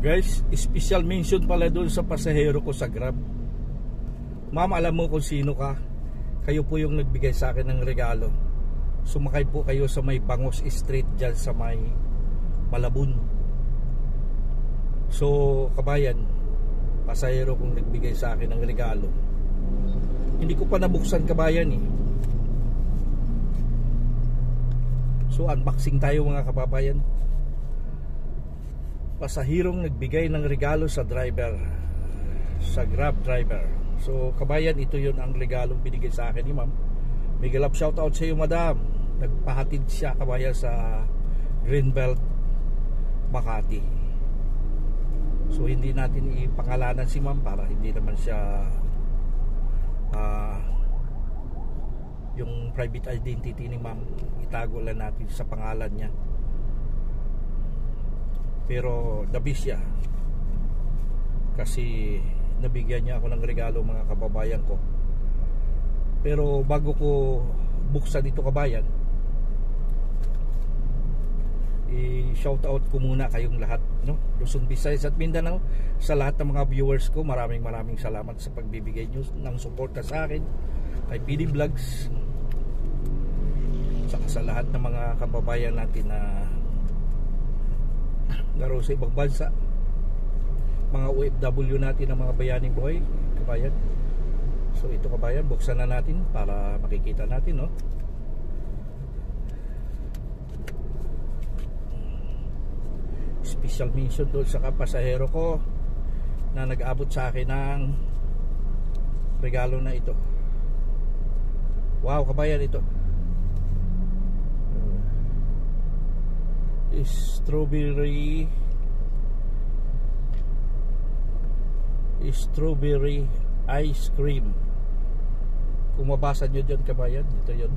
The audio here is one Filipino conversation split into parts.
Guys, special mention pala doon sa pasahero ko sa Grab. Ma'am, alam mo kung sino ka. Kayo po yung nagbigay sa akin ng regalo. Sumakay po kayo sa may Bangos Street dyan sa may Malabon. So, kabayan, pasahero kong nagbigay sa akin ng regalo. Hindi ko pa nabuksan, kabayan eh. So, unboxing tayo mga kababayan. Pasahirong nagbigay ng regalo sa driver, sa Grab driver. So kabayan, ito yun ang regalong binigay sa akin ni ma'am. Miguel up, shout out sa iyo madam. Nagpahatid siya kabayan sa Greenbelt, Makati. So hindi natin ipangalanan si ma'am para hindi naman siya yung private identity ni ma'am, itago lang natin sa pangalan niya. Pero nabis siya kasi nabigyan niya ako ng regalo mga kababayan ko. Pero bago ko buksan ito kabayan, i-shout out ko muna kayong lahat, no? Luzon, Visayas at Mindanao. Sa lahat ng mga viewers ko, maraming salamat sa pagbibigay nyo ng suporta sa akin, kay PD Vlogs, saka sa lahat ng mga kababayan natin na laro sa ibang bansa, mga OFW natin, ng mga bayaning buhay kabayan. So ito kabayan, buksan na natin para makikita natin, no? Special mention doon sa kapasahero ko na nag-abot sa akin ng regalo na ito. Wow kabayan, ito strawberry ice cream. Kung mabasa nyo dyan kabayan, ito yun.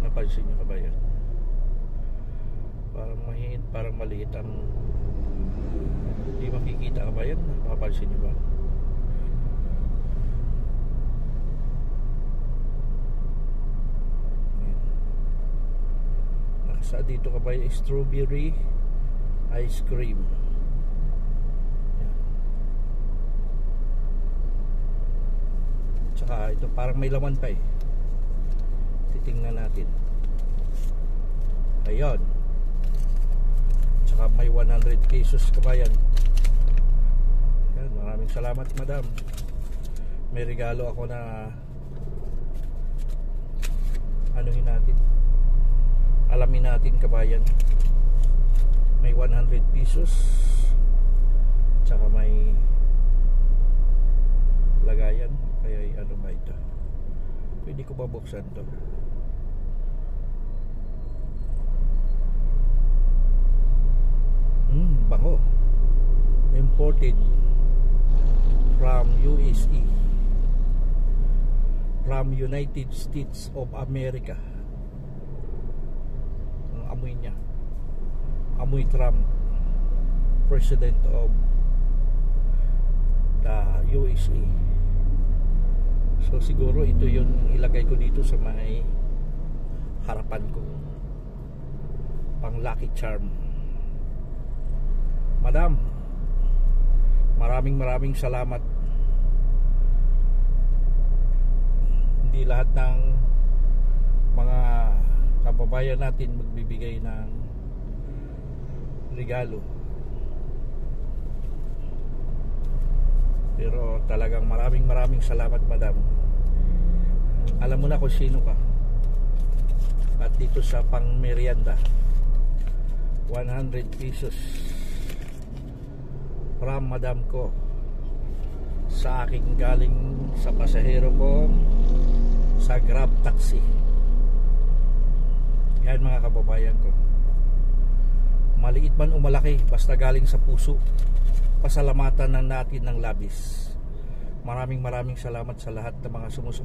Napansin nyo kabayan, parang maliit ang hindi makikita kabayan. Napansin nyo ba? Sa dito kabayan, strawberry ice cream. Tsaka ito parang may laman pa eh. Titingnan natin. Ayun. Tsaka may 100 pesos kabayan. Ayan, maraming salamat madam. May regalo ako na anuhin natin, alamin natin kabayan. May 100 pesos, tsaka may lagayan. Kaya ano ba ito? Pwede ko ba buksan to? Bango. Imported from USA, from United States of America. Amoy niya, amoy Trump, President of the USA. So siguro ito yung ilagay ko dito sa may harapan ko, pang lucky charm. Madam, maraming salamat. Hindi lahat ng mga kababayan natin magbibigay ng regalo, pero talagang maraming salamat madam. Alam mo na kung sino ka. At dito sa pang merienda, 100 pesos from madam ko sa aking galing sa pasahero ko sa Grab taxi. Yan mga kababayan ko. Maliit man o malaki, basta galing sa puso, pasalamatan na natin ng labis. Maraming salamat sa lahat ng mga sumusubay.